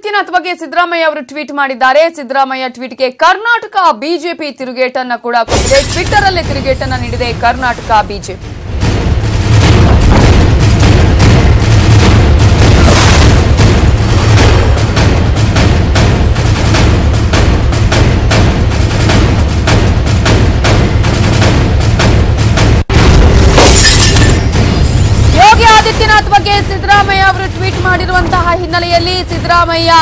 ಆದಿತ್ಯನಾಥ್ ಬಗ್ಗೆ ಸಿದ್ದರಾಮಯ್ಯ ಅವರು ಟ್ವೀಟ್ ಮಾಡಿದ್ದಾರೆ. ಸಿದ್ದರಾಮಯ್ಯ ಟ್ವೀಟ್ಗೆ ಕರ್ನಾಟಕ ಬಿಜೆಪಿ ತಿರುಗೇಟನ್ನ ಕೂಡ ಕೊಟ್ಟಿದೆ. ಟ್ವಿಟರ್ ಅಲ್ಲೇ ತಿರುಗೇಟನ್ನ ನೀಡಿದೆ ಕರ್ನಾಟಕ ಬಿಜೆಪಿ. ಆದಿತ್ಯನಾಥ್ ಬಗ್ಗೆ ಸಿದ್ದರಾಮಯ್ಯ ಅವರು ಟ್ವೀಟ್ ಮಾಡಿರುವಂತಹ ಹಿನ್ನೆಲೆಯಲ್ಲಿ ಸಿದ್ದರಾಮಯ್ಯ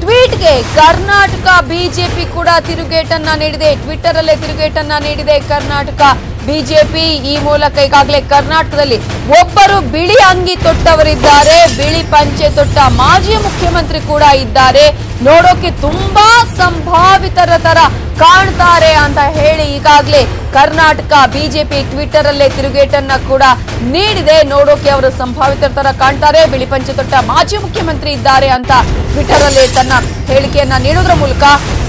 ಟ್ವೀಟ್ಗೆ ಕರ್ನಾಟಕ ಬಿಜೆಪಿ ಕೂಡ ತಿರುಗೇಟನ್ನ ನೀಡಿದೆ. ಟ್ವಿಟರ್ ಅಲ್ಲೇ ತಿರುಗೇಟನ್ನ ನೀಡಿದೆ ಕರ್ನಾಟಕ ಬಿಜೆಪಿ. ಈ ಮೂಲಕ ಈಗಾಗಲೇ ಕರ್ನಾಟಕದಲ್ಲಿ ಒಬ್ಬರು ಬಿಳಿ ಅಂಗಿ ತೊಟ್ಟವರಿದ್ದಾರೆ, ಬಿಳಿ ಪಂಚೆ ತೊಟ್ಟ ಮಾಜಿ ಮುಖ್ಯಮಂತ್ರಿ ಕೂಡ ಇದ್ದಾರೆ. ನೋಡೋಕೆ ತುಂಬಾ ಸಂಭಾವಿತರ ತರ ಕಾಣ್ತಾರೆ ಅಂತ ಹೇಳಿ ಈಗಾಗಲೇ ಕರ್ನಾಟಕ ಬಿಜೆಪಿ ಟ್ವಿಟರ್ ಅಲ್ಲೇ ತಿರುಗೇಟನ್ನ ಕೂಡ ನೀಡಿದೆ. ನೋಡೋಕೆ ಅವರು ಸಂಭಾವಿತರ ತರ ಕಾಣ್ತಾರೆ, ಬಿಳಿ ಪಂಚೆ ತೊಟ್ಟ ಮಾಜಿ ಮುಖ್ಯಮಂತ್ರಿ ಇದ್ದಾರೆ ಅಂತ ಟ್ವಿಟರ್ ಅಲ್ಲೇ ತನ್ನ ಹೇಳಿಕೆಯನ್ನ ನೀಡುವುದರ ಮೂಲಕ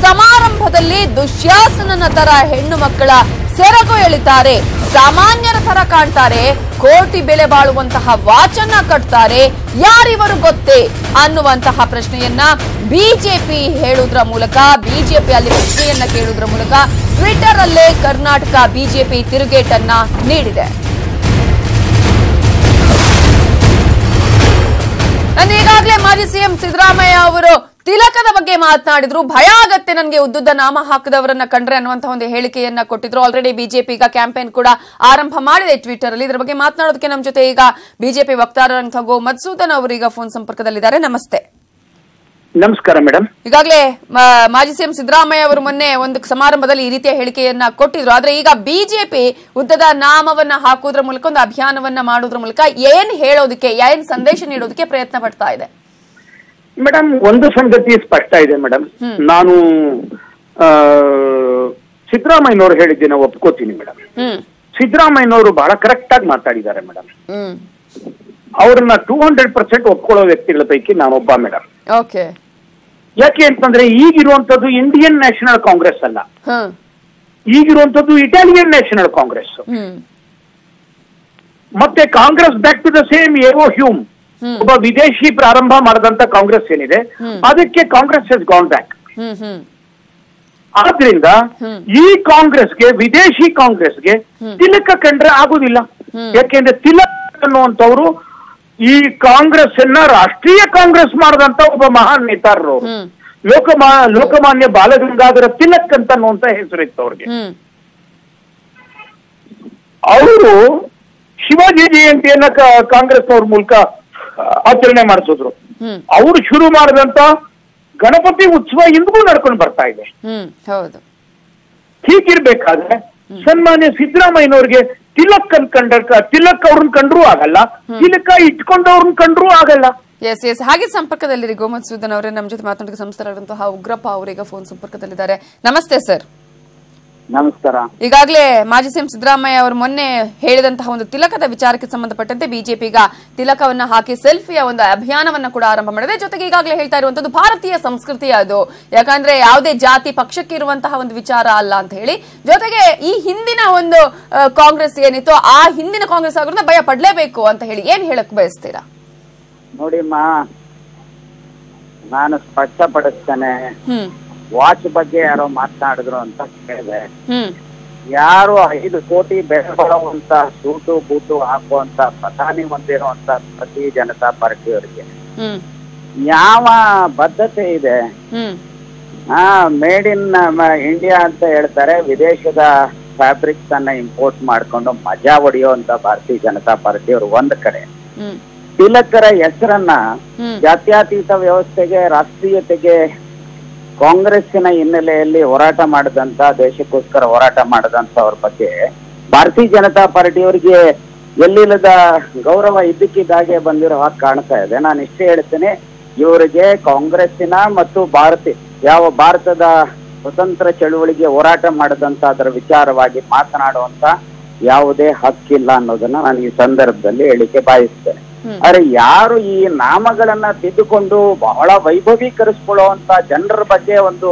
ಸಮಾರಂಭದಲ್ಲಿ ದುಶ್ಯಾಸನನ ತರ ಹೆಣ್ಣು ಮಕ್ಕಳ ಸೆರಗು ಎಳಿತಾರೆ, ಸಾಮಾನ್ಯರ ತರ ಕಾಣ್ತಾರೆ, ಕೋಟಿ ಬೆಲೆ ಬಾಳುವಂತಹ ವಾಚನ್ನ ಕಟ್ತಾರೆ, ಯಾರಿವರು ಗೊತ್ತೇ ಅನ್ನುವಂತಹ ಪ್ರಶ್ನೆಯನ್ನ ಬಿಜೆಪಿ ಹೇಳುವುದರ ಮೂಲಕ, ಬಿಜೆಪಿ ಅಲ್ಲಿ ಪ್ರಶ್ನೆಯನ್ನ ಕೇಳುವುದರ ಮೂಲಕ ಟ್ವಿಟರ್ ಅಲ್ಲೇ ಕರ್ನಾಟಕ ಬಿಜೆಪಿ ತಿರುಗೇಟನ್ನ ನೀಡಿದೆ. ಈಗಾಗಲೇ ಮಾಜಿ ಸಿಎಂ ಸಿದ್ದರಾಮಯ್ಯ ಅವರು ತಿಲಕದ ಬಗ್ಗೆ ಮಾತನಾಡಿದ್ರು. ಭಯ ಆಗತ್ತೆ ನನಗೆ ಉದ್ದುದ್ದ ನಾಮ ಹಾಕದವರನ್ನ ಕಂಡ್ರೆ ಅನ್ನುವಂತಹ ಒಂದು ಹೇಳಿಕೆಯನ್ನ ಕೊಟ್ಟಿದ್ರು. ಆಲ್ರೆಡಿ ಬಿಜೆಪಿ ಈಗ ಕ್ಯಾಂಪೇನ್ ಕೂಡ ಆರಂಭ ಮಾಡಿದೆ ಟ್ವಿಟರ್ ಅಲ್ಲಿ. ಇದರ ಬಗ್ಗೆ ಮಾತನಾಡೋದಕ್ಕೆ ನಮ್ಮ ಜೊತೆ ಈಗ ಬಿಜೆಪಿ ವಕ್ತಾರರಂತಹ ಗೋ ಮಧುಸೂದನ್ ಅವರು ಈಗ ಫೋನ್ ಸಂಪರ್ಕದಲ್ಲಿದ್ದಾರೆ. ನಮಸ್ತೆ. ನಮಸ್ಕಾರ ಮೇಡಮ್. ಈಗಾಗಲೇ ಮಾಜಿ ಸಿಎಂ ಸಿದ್ದರಾಮಯ್ಯ ಅವರು ಮೊನ್ನೆ ಒಂದು ಸಮಾರಂಭದಲ್ಲಿ ಈ ರೀತಿಯ ಹೇಳಿಕೆಯನ್ನ ಕೊಟ್ಟಿದ್ರು. ಆದ್ರೆ ಈಗ ಬಿಜೆಪಿ ಉದ್ದದ ನಾಮವನ್ನ ಹಾಕುವುದರ ಮೂಲಕ ಒಂದು ಅಭಿಯಾನವನ್ನ ಮಾಡುವುದರ ಮೂಲಕ ಏನ್ ಹೇಳೋದಕ್ಕೆ, ಏನ್ ಸಂದೇಶ ನೀಡೋದಕ್ಕೆ ಪ್ರಯತ್ನ ಪಡ್ತಾ ಇದೆ? ಮೇಡಮ್, ಒಂದು ಸಂಗತಿ ಸ್ಪಷ್ಟ ಇದೆ ಮೇಡಮ್. ನಾನು ಸಿದ್ದರಾಮಯ್ಯನವರು ಹೇಳಿದ್ದೇನೆ ಒಪ್ಕೋತೀನಿ ಮೇಡಮ್. ಸಿದ್ದರಾಮಯ್ಯನವರು ಬಹಳ ಕರೆಕ್ಟ್ ಆಗಿ ಮಾತಾಡಿದ್ದಾರೆ ಮೇಡಮ್. ಅವ್ರನ್ನ 200% ಒಪ್ಕೊಳ್ಳೋ ವ್ಯಕ್ತಿಗಳ ಪೈಕಿ ನಾನೊಬ್ಬ ಮೇಡಮ್. ಯಾಕೆ ಅಂತಂದ್ರೆ ಈಗಿರುವಂತದ್ದು ಇಂಡಿಯನ್ ನ್ಯಾಷನಲ್ ಕಾಂಗ್ರೆಸ್ ಅಲ್ಲ, ಈಗಿರುವಂತದ್ದು ಇಟಾಲಿಯನ್ ನ್ಯಾಷನಲ್ ಕಾಂಗ್ರೆಸ್. ಮತ್ತೆ congress back to the same A O Hume, ಒಬ್ಬ ವಿದೇಶಿ ಪ್ರಾರಂಭ ಮಾಡದಂತ ಕಾಂಗ್ರೆಸ್ ಏನಿದೆ ಅದಕ್ಕೆ ಕಾಂಗ್ರೆಸ್ ಹ್ಯಾಸ್ ಗಾನ್ ಬ್ಯಾಕ್. ಆದ್ರಿಂದ ಈ ಕಾಂಗ್ರೆಸ್ಗೆ, ವಿದೇಶಿ ಕಾಂಗ್ರೆಸ್ಗೆ ತಿಲಕ ಕಂಡ್ರೆ ಆಗುದಿಲ್ಲ. ಯಾಕೆಂದ್ರೆ ತಿಲಕ್ ಅನ್ನುವಂಥವ್ರು ಈ ಕಾಂಗ್ರೆಸ್ ಅನ್ನ ರಾಷ್ಟ್ರೀಯ ಕಾಂಗ್ರೆಸ್ ಮಾಡದಂತ ಒಬ್ಬ ಮಹಾನ್ ನೇತಾರರು. ಲೋಕಮಾನ್ಯ ಬಾಲಗಂಗಾಧರ ತಿಲಕ್ ಅಂತ ಅನ್ನುವಂತ ಹೆಸರಿತ್ತು ಅವ್ರಿಗೆ. ಅವರು ಶಿವಾಜಿ ಜಯಂತಿಯನ್ನ ಕಾಂಗ್ರೆಸ್ನವ್ರ ಮೂಲಕ ಆಚರಣೆ ಮಾಡಿಸಿದ್ರು. ಅವರು ಶುರು ಮಾಡಿದಂತ ಗಣಪತಿ ಉತ್ಸವ ಇಂದಿಗೂ ನಡ್ಕೊಂಡು ಬರ್ತಾ ಇದೆ. ಹೀಗಿರ್ಬೇಕಾದ್ರೆ ಸನ್ಮಾನ್ಯ ಸಿದ್ದರಾಮಯ್ಯನವ್ರಿಗೆ ತಿಲಕ್ ತಿಲಕ್ ಅವ್ರನ್ನ ಕಂಡ್ರೂ ಆಗಲ್ಲ, ತಿಲಕ ಇಟ್ಕೊಂಡವ್ರನ್ನ ಕಂಡ್ರೂ ಆಗಲ್ಲ. ಎಸ್ ಹಾಗೆ ಸಂಪರ್ಕದಲ್ಲಿರಿ ಗೋ ಮಧುಸೂದನ್ ಅವರೇ. ನಮ್ಮ ಜೊತೆ ಮಾತನಾಡಕ್ಕೆ ಸಂಸ್ಥೆಯಾದಂತಹ ಉಗ್ರಪ್ಪ ಅವರೀಗ ಫೋನ್ ಸಂಪರ್ಕದಲ್ಲಿದ್ದಾರೆ. ನಮಸ್ತೆ ಸರ್. ನಮಸ್ಕಾರ. ಈಗಾಗಲೇ ಮಾಜಿ ಸಿಎಂ ಸಿದ್ದರಾಮಯ್ಯ ಅವರು ಮೊನ್ನೆ ಹೇಳಿದಂತಹ ಒಂದು ತಿಲಕದ ವಿಚಾರಕ್ಕೆ ಸಂಬಂಧಪಟ್ಟಂತೆ ಬಿಜೆಪಿ ಈಗ ತಿಲಕವನ್ನ ಹಾಕಿ ಸೆಲ್ಫಿಯ ಒಂದು ಅಭಿಯಾನವನ್ನ ಕೂಡ ಆರಂಭ ಮಾಡಿದೆ. ಜೊತೆಗೆ ಈಗಾಗಲೇ ಹೇಳ್ತಾ ಇರುವಂತದ್ದು ಭಾರತೀಯ ಸಂಸ್ಕೃತಿ ಅದು, ಯಾಕಂದ್ರೆ ಯಾವುದೇ ಜಾತಿ ಪಕ್ಷಕ್ಕೆ ಇರುವಂತಹ ಒಂದು ವಿಚಾರ ಅಲ್ಲ ಅಂತ ಹೇಳಿ. ಜೊತೆಗೆ ಈ ಹಿಂದಿನ ಒಂದು ಕಾಂಗ್ರೆಸ್ ಏನಿತ್ತು ಆ ಹಿಂದಿನ ಕಾಂಗ್ರೆಸ್ ಆಗೋದ್ರಿಂದ ಭಯ ಪಡ್ಲೇಬೇಕು ಅಂತ ಹೇಳಿ ಏನ್ ಹೇಳಕ್ ಬಯಸ್ತೀರಾ? ನೋಡಿಮ್ಮ, ನಾನು ಸ್ಪಷ್ಟಪಡಿಸ್ತೇನೆ. ವಾಚ್ ಬಗ್ಗೆ ಯಾರೋ ಮಾತನಾಡಿದ್ರು ಅಂತ ಕೇಳಿದೆ. ಯಾರು 5 ಕೋಟಿ ಬೆಲೆ ಬಾಳುವಂತ ಸೂಟು ಬೂಟು ಹಾಕುವಂತ ಪ್ರಧಾನಿ ಹೊಂದಿರುವಂತ ಪ್ರತಿ ಜನತಾ ಪಾರ್ಟಿಯವರಿಗೆ ಯಾವ ಬದ್ಧತೆ ಇದೆ? ಮೇಡ್ ಇನ್ ಇಂಡಿಯಾ ಅಂತ ಹೇಳ್ತಾರೆ, ವಿದೇಶದ ಫ್ಯಾಬ್ರಿಕ್ಸ್ ಅನ್ನ ಇಂಪೋರ್ಟ್ ಮಾಡ್ಕೊಂಡು ಮಜಾ ಹೊಡೆಯುವಂತ ಭಾರತೀಯ ಜನತಾ ಪಾರ್ಟಿಯವರು ಒಂದ್ ಕಡೆ, ತಿಲಕರ ಹೆಸರನ್ನ ಜಾತ್ಯತೀತ ವ್ಯವಸ್ಥೆಗೆ, ರಾಷ್ಟ್ರೀಯತೆಗೆ, ಕಾಂಗ್ರೆಸ್ಸಿನ ಹಿನ್ನೆಲೆಯಲ್ಲಿ ಹೋರಾಟ ಮಾಡದಂತ, ದೇಶಕ್ಕೋಸ್ಕರ ಹೋರಾಟ ಮಾಡದಂತವ್ರ ಬಗ್ಗೆ ಭಾರತೀಯ ಜನತಾ ಪಾರ್ಟಿಯವರಿಗೆ ಎಲ್ಲಿಲ್ಲದ ಗೌರವ ಇದ್ದಕ್ಕಿದ್ದಾಗೆ ಬಂದಿರೋ ಹಾಗೆ ಕಾಣ್ತಾ ಇದೆ. ನಾನು ಇಷ್ಟೇ ಹೇಳ್ತೇನೆ, ಇವರಿಗೆ ಕಾಂಗ್ರೆಸ್ಸಿನ ಮತ್ತು ಭಾರತದ ಸ್ವತಂತ್ರ ಚಳುವಳಿಗೆ ಹೋರಾಟ ಮಾಡದಂತ ಅದರ ವಿಚಾರವಾಗಿ ಮಾತನಾಡುವಂತ ಯಾವುದೇ ಹಕ್ಕಿಲ್ಲ ಅನ್ನೋದನ್ನ ನಾನು ಈ ಸಂದರ್ಭದಲ್ಲಿ ಹೇಳಿಕೆ ಬಯಸ್ತೇನೆ. ಆದ್ರೆ ಯಾರು ಈ ನಾಮಗಳನ್ನ ತಿದ್ದುಕೊಂಡು ಬಹಳ ವೈಭವೀಕರಿಸಿಕೊಳ್ಳುವಂತ ಜನರ ಬಗ್ಗೆ ಒಂದು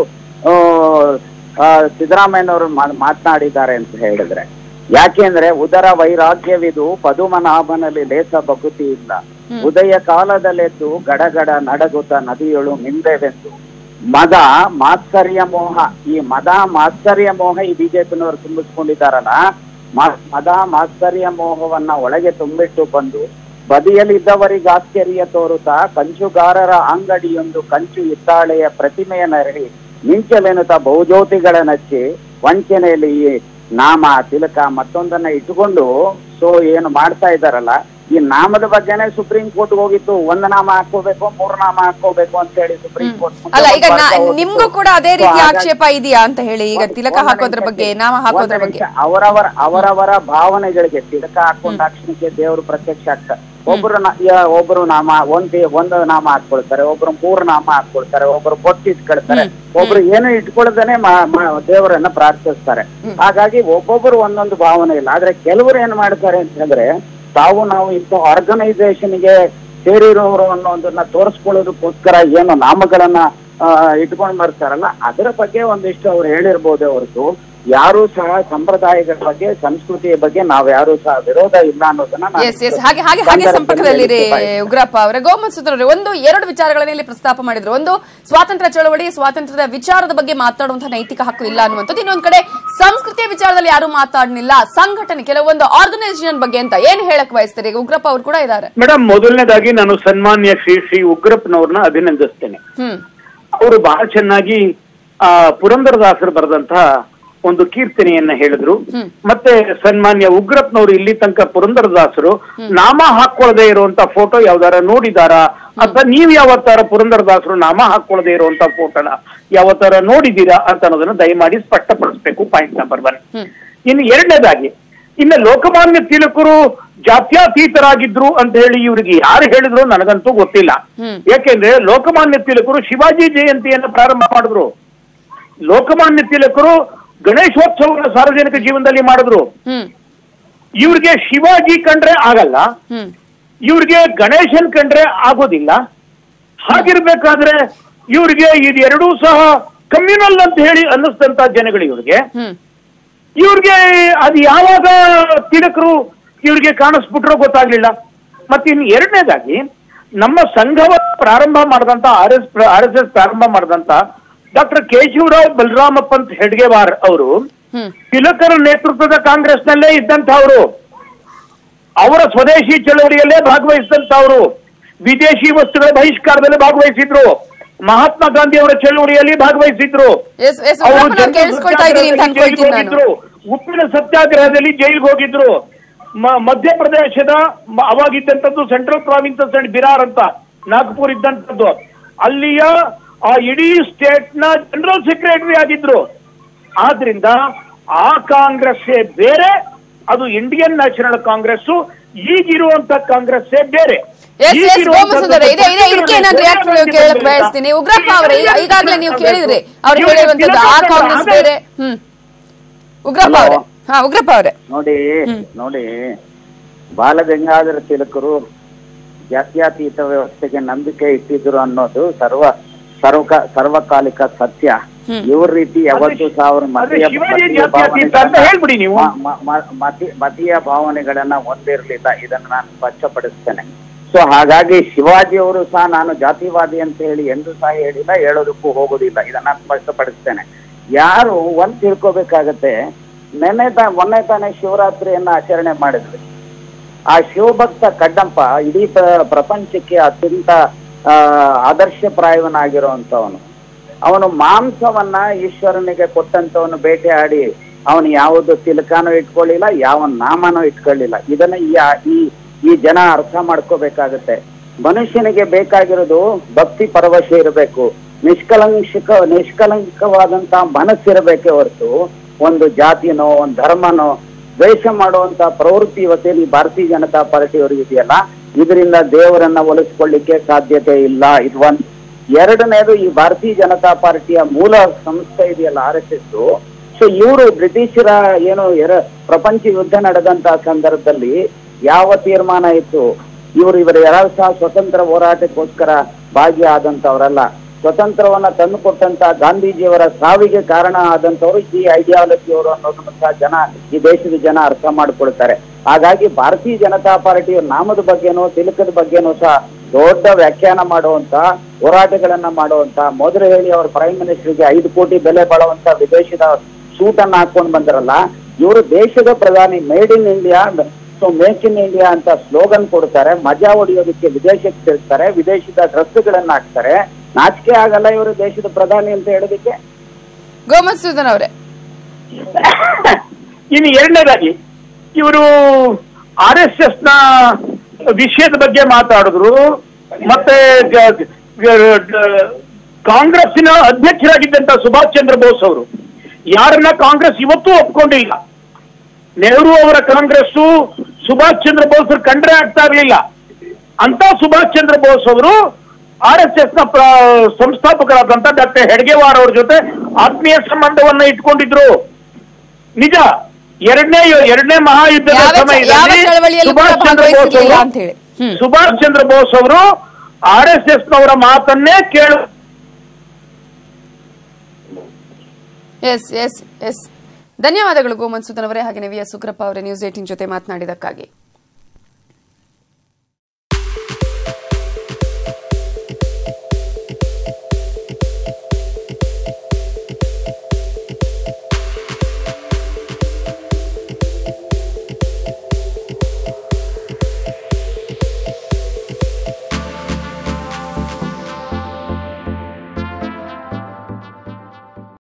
ಸಿದ್ದರಾಮಯ್ಯನವರು ಮಾತನಾಡಿದ್ದಾರೆ ಅಂತ ಹೇಳಿದ್ರೆ, ಯಾಕೆಂದ್ರೆ ಉದರ ವೈರಾಗ್ಯವಿದು ಪದುಮನಾಭನಲ್ಲಿ ಲೇಸ ಬಗುತಿ ಇಲ್ಲ, ಉದಯ ಕಾಲದಲ್ಲೆದ್ದು ಗಡಗಡ ನಡಗುತ್ತ ನದಿಯಳು ಮಿಂದೆವೆಂದು ಮದ ಮಾತ್ಸರ್ಯ ಮೋಹ, ಈ ಮದ ಮಾತ್ಸರ್ಯ ಮೋಹ ಈ ಬಿಜೆಪಿನವರು ತುಂಬಿಸ್ಕೊಂಡಿದ್ದಾರಲ್ಲ, ಮದ ಮಾತ್ಸರ್ಯ ಮೋಹವನ್ನ ಒಳಗೆ ತುಂಬಿಟ್ಟು ಬಂದು ಬದಿಯಲ್ಲಿದ್ದವರಿಗೆ ಆಶ್ಚರ್ಯ ತೋರುತ್ತಾ ಕಂಚುಗಾರರ ಅಂಗಡಿಯೊಂದು ಕಂಚು ಇತ್ತಾಳೆಯ ಪ್ರತಿಮೆಯ ನರಳಿ ಮಿಂಚಲೆನ್ನುತ್ತಾ ಬಹುಜ್ಯೋತಿಗಳ ನಚ್ಚಿ ವಂಚನೆಯಲ್ಲಿ ಈ ನಾಮ ತಿಲಕ ಮತ್ತೊಂದನ್ನ ಇಟ್ಟುಕೊಂಡು ಏನು ಮಾಡ್ತಾ ಇದ್ದಾರಲ್ಲ, ಈ ನಾಮದ ಬಗ್ಗೆನೆ ಸುಪ್ರೀಂ ಕೋರ್ಟ್ ಹೋಗಿತ್ತು. ಒಂದು ನಾಮ ಹಾಕೋಬೇಕು, 3 ನಾಮ ಹಾಕೋಬೇಕು ಅಂತ ಹೇಳಿ ಸುಪ್ರೀಂ ಕೋರ್ಟ್. ಅಲ್ಲ, ಈಗ ನಿಮ್ಗೂ ಕೂಡ ಅದೇ ರೀತಿ ಆಕ್ಷೇಪ ಇದೆಯಾ ಅಂತ ಹೇಳಿ, ಈಗ ತಿಲಕ ಹಾಕೋದ್ರ ಬಗ್ಗೆ, ನಾಮ ಹಾಕೋದ್ರ ಬಗ್ಗೆ ಅವರವರ ಭಾವನೆಗಳಿಗೆ ತಿಲಕ ಹಾಕೊಂಡಾಕ್ಷಣಕ್ಕೆ ದೇವರು ಪ್ರತ್ಯಕ್ಷ ಆಗ್ತಾರೆ. ಒಬ್ರು ನಾಮ ಒಂದು ನಾಮ ಹಾಕೊಳ್ತಾರೆ, ಒಬ್ರು 3 ನಾಮ ಹಾಕೊಳ್ತಾರೆ, ಒಬ್ರು ಬೊಟ್ಟು ಇಟ್ಕೊಳ್ತಾರೆ, ಒಬ್ರು ಏನು ಇಟ್ಕೊಳ್ದೇನೆ ದೇವರನ್ನ ಪ್ರಾರ್ಥಿಸ್ತಾರೆ. ಹಾಗಾಗಿ ಒಬ್ಬೊಬ್ರು ಒಂದೊಂದು ಭಾವನೆ ಇಲ್ಲ. ಆದ್ರೆ ಕೆಲವರು ಏನ್ ಮಾಡ್ತಾರೆ ಅಂತಂದ್ರೆ, ನಾವು ಇಂಥ ಆರ್ಗನೈಸೇಷನ್ಗೆ ಸೇರಿರೋರು ಅನ್ನೋದನ್ನ ತೋರಿಸ್ಕೊಳ್ಳೋದಕ್ಕೋಸ್ಕರ ಏನು ನಾಮಗಳನ್ನ ಇಟ್ಕೊಂಡು ಬರ್ತಾರಲ್ಲ, ಅದರ ಬಗ್ಗೆ ಒಂದಿಷ್ಟು ಅವ್ರು ಹೇಳಿರ್ಬೋದೇ ಹೊರತು ಯಾರು ಸಹ ಸಂಪ್ರದಾಯಗಳ ಬಗ್ಗೆ, ಸಂಸ್ಕೃತಿಯ ಬಗ್ಗೆ ನಾವ್ಯಾರು ಸಹ ವಿರೋಧ ಇಲ್ಲ ಅನ್ನೋದನ್ನ ಹಾಗೆ ಸಂಪರ್ಕದಲ್ಲಿರಿ ಉಗ್ರಪ್ಪ ಅವರೇ. ಗೋಮತ್ ಸುಂದರ್ ಅವರೇ, 2 ವಿಚಾರಗಳನ್ನ ಇಲ್ಲಿ ಪ್ರಸ್ತಾಪ ಮಾಡಿದ್ರು. ಒಂದು, ಸ್ವಾತಂತ್ರ್ಯ ಚಳವಳಿ, ಸ್ವಾತಂತ್ರ್ಯದ ವಿಚಾರದ ಬಗ್ಗೆ ಮಾತಾಡುವಂತಹ ನೈತಿಕ ಹಕ್ಕು ಇಲ್ಲ ಅನ್ನುವಂಥದ್ದು. ಇನ್ನೊಂದ್ ಕಡೆ ಸಂಸ್ಕೃತಿಯ ವಿಚಾರದಲ್ಲಿ ಯಾರು ಮಾತಾಡಲಿಲ್ಲ, ಸಂಘಟನೆ ಕೆಲವೊಂದು ಆರ್ಗನೈಸೇಷನ್ ಬಗ್ಗೆ ಅಂತ ಏನ್ ಹೇಳಕ್ ಬಯಸ್ತಾರೆ? ಉಗ್ರಪ್ಪ ಅವರು ಕೂಡ ಇದ್ದಾರೆ. ಮೇಡಮ್, ಮೊದಲನೇದಾಗಿ ನಾನು ಸನ್ಮಾನ್ಯ ಶ್ರೀ ಉಗ್ರಪ್ಪನವ್ರನ್ನ ಅಭಿನಂದಿಸ್ತೇನೆ. ಅವರು ಬಹಳ ಚೆನ್ನಾಗಿ ಪುರಂದರದಾಸರು ಬರೆದಂತಹ ಒಂದು ಕೀರ್ತನೆಯನ್ನ ಹೇಳಿದ್ರು. ಮತ್ತೆ ಸನ್ಮಾನ್ಯ ಉಗ್ರಪ್ಪನವರು ಇಲ್ಲಿ ತನಕ ಪುರಂದರದಾಸರು ನಾಮ ಹಾಕೊಳ್ಳದೆ ಇರುವಂತ ಫೋಟೋ ಯಾವ್ದಾರ ನೋಡಿದಾರಾ, ಅಥವಾ ನೀವ್ ಯಾವತ್ತಾರ ಪುರಂದರದಾಸರು ನಾಮ ಹಾಕೊಳ್ಳದೆ ಇರುವಂತ ಫೋಟೋನ ಯಾವತ್ತಾರ ನೋಡಿದೀರಾ ಅಂತ ಅನ್ನೋದನ್ನ ದಯಮಾಡಿ ಸ್ಪಷ್ಟಪಡಿಸ್ಬೇಕು. Point number 1. ಇನ್ನು 2ನೇದಾಗಿ, ಇನ್ನು ಲೋಕಮಾನ್ಯ ತಿಲಕರು ಜಾತ್ಯತೀತರಾಗಿದ್ರು ಅಂತ ಹೇಳಿ ಇವ್ರಿಗೆ ಯಾರು ಹೇಳಿದ್ರು ನನಗಂತೂ ಗೊತ್ತಿಲ್ಲ. ಯಾಕೆಂದ್ರೆ ಲೋಕಮಾನ್ಯ ತಿಲಕರು ಶಿವಾಜಿ ಜಯಂತಿಯನ್ನ ಪ್ರಾರಂಭ ಮಾಡಿದ್ರು. ಲೋಕಮಾನ್ಯ ತಿಲಕರು ಗಣೇಶೋತ್ಸವನ ಸಾರ್ವಜನಿಕ ಜೀವನದಲ್ಲಿ ಮಾಡಿದ್ರು. ಇವ್ರಿಗೆ ಶಿವಾಜಿ ಕಂಡ್ರೆ ಆಗಲ್ಲ, ಇವ್ರಿಗೆ ಗಣೇಶನ್ ಕಂಡ್ರೆ ಆಗೋದಿಲ್ಲ. ಹಾಗಿರ್ಬೇಕಾದ್ರೆ ಇವ್ರಿಗೆ ಇದೆರಡೂ ಸಹ ಕಮ್ಯುನಲ್ ಅಂತ ಹೇಳಿ ಅನ್ನಿಸ್ತಂತ ಜನಗಳು ಇವ್ರಿಗೆ ಅದು ಯಾವಾಗ ತಿಲಕರು ಇವ್ರಿಗೆ ಕಾಣಿಸ್ಬಿಟ್ರೋ ಗೊತ್ತಾಗ್ಲಿಲ್ಲ. ಮತ್ತೆ ಇನ್ನು 2ನೇದಾಗಿ, ನಮ್ಮ ಸಂಘವ ಪ್ರಾರಂಭ ಮಾಡಿದಂತ RSS ಪ್ರಾರಂಭ ಮಾಡಿದಂತ ಡಾಕ್ಟರ್ ಕೇಶವರಾವ್ ಬಲರಾಮಪ್ಪ ಹೆಡ್ಗೇವಾರ್ ಅವರು ತಿಲಕರ ನೇತೃತ್ವದ ಕಾಂಗ್ರೆಸ್ನಲ್ಲೇ ಇದ್ದಂಥವ್ರು, ಅವರ ಸ್ವದೇಶಿ ಚಳವಳಿಯಲ್ಲೇ ಭಾಗವಹಿಸಿದಂಥವ್ರು, ವಿದೇಶಿ ವಸ್ತುಗಳ ಬಹಿಷ್ಕಾರದಲ್ಲಿ ಭಾಗವಹಿಸಿದ್ರು, ಮಹಾತ್ಮ ಗಾಂಧಿ ಅವರ ಚಳವಳಿಯಲ್ಲಿ ಭಾಗವಹಿಸಿದ್ರು, ಉಪ್ಪಿನ ಸತ್ಯಾಗ್ರಹದಲ್ಲಿ ಜೈಲಿಗೆ ಹೋಗಿದ್ರು. ಮಧ್ಯಪ್ರದೇಶದ ಅವಾಗಿದ್ದಂಥದ್ದು ಸೆಂಟ್ರಲ್ ಪ್ರಾವಿನ್ಸಸ್ ಅಂಡ್ ಬಿರಾರ್ ಅಂತ ನಾಗ್ಪುರ್ ಇದ್ದಂಥದ್ದು, ಅಲ್ಲಿಯ ಆ ಇಡೀ ಸ್ಟೇಟ್ ನ ಜನರಲ್ ಸೆಕ್ರೆಟರಿ ಆಗಿದ್ರು. ಆದ್ರಿಂದ ಆ ಕಾಂಗ್ರೆಸ್ಸೇ ಬೇರೆ, ಅದು ಇಂಡಿಯನ್ ನ್ಯಾಷನಲ್ ಕಾಂಗ್ರೆಸ್. ಈಗಿರುವಂತ ಕಾಂಗ್ರೆಸ್ಸೇ ಬೇರೆ. ಉಗ್ರಪ್ಪ ಅವರೇ, ಈಗಾಗಲೇ ನೀವು ಕೇಳಿದ್ರಿ ಅವ್ರು ಹೇಳಿರುವಂತದ್ದು ಆ ಕಾಂಗ್ರೆಸ್ ಬೇರೆ. ಉಗ್ರಪ್ಪ ಅವರೇ ನೋಡಿ, ಬಾಲಗಂಗಾಧರ ತಿಲಕರು ಜಾತ್ಯತೀತ ವ್ಯವಸ್ಥೆಗೆ ನಂಬಿಕೆ ಇಟ್ಟಿದ್ರು ಅನ್ನೋದು ಸರ್ವಕಾಲಿಕ ಸತ್ಯ. ಇವ್ರ ರೀತಿ ಯಾವತ್ತೂ ಸಹ ಅವರು ಮತೀಯ ಭಾವನೆಗಳನ್ನ ಹೊಂದಿರಲಿಲ್ಲ. ಇದನ್ನ ನಾನು ಸ್ಪಷ್ಟಪಡಿಸ್ತೇನೆ. ಸೊ ಹಾಗಾಗಿ ಶಿವಾಜಿ ಅವರು ಸಹ ನಾನು ಜಾತಿವಾದಿ ಅಂತ ಹೇಳಿ ಎಂದೂ ಸಹ ಹೇಳಿಲ್ಲ, ಹೇಳೋದಕ್ಕೂ ಹೋಗೋದಿಲ್ಲ. ಇದನ್ನ ನಾನು ಸ್ಪಷ್ಟಪಡಿಸ್ತೇನೆ. ಯಾರು ಒಂದ್ ತಿಳ್ಕೋಬೇಕಾಗತ್ತೆ, ಮೊನ್ನೆ ತಾನೇ ಶಿವರಾತ್ರಿಯನ್ನ ಆಚರಣೆ ಮಾಡಿದ್ವಿ. ಆ ಶಿವಭಕ್ತ ಕಡ್ಡಪ್ಪ ಇಡೀ ಪ್ರಪಂಚಕ್ಕೆ ಅತ್ಯಂತ ಆದರ್ಶಪ್ರಾಯವನಾಗಿರುವಂತವನು. ಅವನು ಮಾಂಸವನ್ನ ಈಶ್ವರನಿಗೆ ಕೊಟ್ಟಂತವನು ಬೇಟೆಯಾಡಿ ಅವನು ಯಾವುದು ತಿಲಕನೂ ಇಟ್ಕೊಳ್ಳಿಲ್ಲ, ಯಾವ ನಾಮನೂ ಇಟ್ಕೊಳ್ಳಿಲ್ಲ. ಇದನ್ನ ಈ ಜನ ಅರ್ಥ ಮಾಡ್ಕೋಬೇಕಾಗತ್ತೆ. ಮನುಷ್ಯನಿಗೆ ಬೇಕಾಗಿರೋದು ಭಕ್ತಿ ಪರವಶ ಇರಬೇಕು, ನಿಷ್ಕಲಂಕವಾದಂತ ಮನಸ್ಸಿರಬೇಕೇ ಹೊರತು ಒಂದು ಜಾತಿನೋ ಒಂದು ಧರ್ಮನೋ ದ್ವೇಷ ಮಾಡುವಂತ ಪ್ರವೃತ್ತಿ ಇವತ್ತೇನು ಈ ಭಾರತೀಯ ಜನತಾ ಪಾರ್ಟಿ ಅವರಿಗೆ ಇದೆಯಲ್ಲ, ಇದರಿಂದ ದೇವರನ್ನ ಒಲಿಸ್ಕೊಳ್ಳಿಕ್ಕೆ ಸಾಧ್ಯತೆ ಇಲ್ಲ. ಇದು 1. 2ನೇದು, ಈ ಭಾರತೀಯ ಜನತಾ ಪಾರ್ಟಿಯ ಮೂಲ ಸಂಸ್ಥೆ ಇದೆಯಲ್ಲ RSS, ಸೊ ಇವರು ಬ್ರಿಟಿಷರ ಪ್ರಪಂಚ ಯುದ್ಧ ನಡೆದಂತಹ ಸಂದರ್ಭದಲ್ಲಿ ಯಾವ ತೀರ್ಮಾನ ಇತ್ತು, ಇವರು ಯಾರು ಸಹ ಸ್ವತಂತ್ರ ಹೋರಾಟಕ್ಕೋಸ್ಕರ ಭಾಗಿಯಾದಂತವರಲ್ಲ. ಸ್ವತಂತ್ರವನ್ನ ತಂದು ಕೊಟ್ಟಂತ ಗಾಂಧೀಜಿಯವರ ಸಾವಿಗೆ ಕಾರಣ ಆದಂತವ್ರು ಈ ಐಡಿಯಾಲಜಿಯವರು ಅನ್ನೋದನ್ನ ಸಹ ಈ ದೇಶದ ಜನ ಅರ್ಥ ಮಾಡ್ಕೊಳ್ತಾರೆ. ಹಾಗಾಗಿ ಭಾರತೀಯ ಜನತಾ ಪಾರ್ಟಿಯ ನಾಮದ ಬಗ್ಗೆನೋ ತಿಲಕದ ಬಗ್ಗೆನೋ ಸಹ ದೊಡ್ಡ ವ್ಯಾಖ್ಯಾನ ಮಾಡುವಂತ ಹೋರಾಟಗಳನ್ನ ಮಾಡುವಂತ ಮೊದಲು ಹೇಳಿ ಅವ್ರ ಪ್ರೈಮ್ ಮಿನಿಸ್ಟರ್ಗೆ 5 ಕೋಟಿ ಬೆಲೆ ಬಾಳುವಂತ ವಿದೇಶದ ಸೂಟ್ ಅನ್ನ ಹಾಕೊಂಡು ಬಂದಿರಲ್ಲ. ಇವರು ದೇಶದ ಪ್ರಧಾನಿ, made in India, so make in India ಅಂತ ಸ್ಲೋಗನ್ ಕೊಡ್ತಾರೆ. ಮಜಾ ಹೊಡೆಯೋದಕ್ಕೆ ವಿದೇಶಕ್ಕೆ ತಿರುಗ್ತಾರೆ, ವಿದೇಶದ ಡ್ರೆಸ್ಗಳನ್ನ ಹಾಕ್ತಾರೆ. ನಾಚಿಕೆ ಆಗಲ್ಲ ಇವರು ದೇಶದ ಪ್ರಧಾನಿ ಅಂತ ಹೇಳೋದಕ್ಕೆ? ಗೋಮಸೂದನ್ ಅವರೇ, ಇನ್ನು ಎರಡನೇದಾಗಿ ಇವರು RSS ನ ವಿಷಯದ ಬಗ್ಗೆ ಮಾತಾಡಿದ್ರು. ಮತ್ತೆ ಕಾಂಗ್ರೆಸ್ಸಿನ ಅಧ್ಯಕ್ಷರಾಗಿದ್ದಂತ ಸುಭಾಷ್ ಚಂದ್ರ ಬೋಸ್ ಅವರು ಯಾರನ್ನ ಕಾಂಗ್ರೆಸ್ ಇವತ್ತೂ ಒಪ್ಕೊಂಡಿಲ್ಲ. ನೆಹರು ಅವರ ಕಾಂಗ್ರೆಸ್ಸು ಸುಭಾಷ್ ಚಂದ್ರ ಬೋಸ್ ಕಂಡ್ರೆ ಆಗ್ತಾ ಇರಲಿಲ್ಲ. ಅಂತ ಸುಭಾಷ್ ಚಂದ್ರ ಬೋಸ್ ಅವರು RSS ನ ಸಂಸ್ಥಾಪಕರಾದಂತ ಡಾಕ್ಟರ್ ಹೆಡ್ಗೇವಾರ್ ಅವ್ರ ಜೊತೆ ಆತ್ಮೀಯ ಸಂಬಂಧವನ್ನ ಇಟ್ಕೊಂಡಿದ್ರು. ನಿಜ. ಎರಡನೇ ಮಹಾಯುದ್ಧದ ಸಮಯದಲ್ಲಿ ಸುಭಾಷ್ ಚಂದ್ರ ಬೋಸ್ ಅವರು RSS ನವರ ಮಾತನ್ನೇ ಕೇಳು. ಧನ್ಯವಾದಗಳು ಗೋಮನ್ಸೂದನ್ ಅವರೇ, ಹಾಗೆ ವಿ ಎಸ್ ಉಗ್ರಪ್ಪ ಅವರೇ ನ್ಯೂಸ್ 18 ಜೊತೆ ಮಾತನಾಡಿದಕ್ಕಾಗಿ.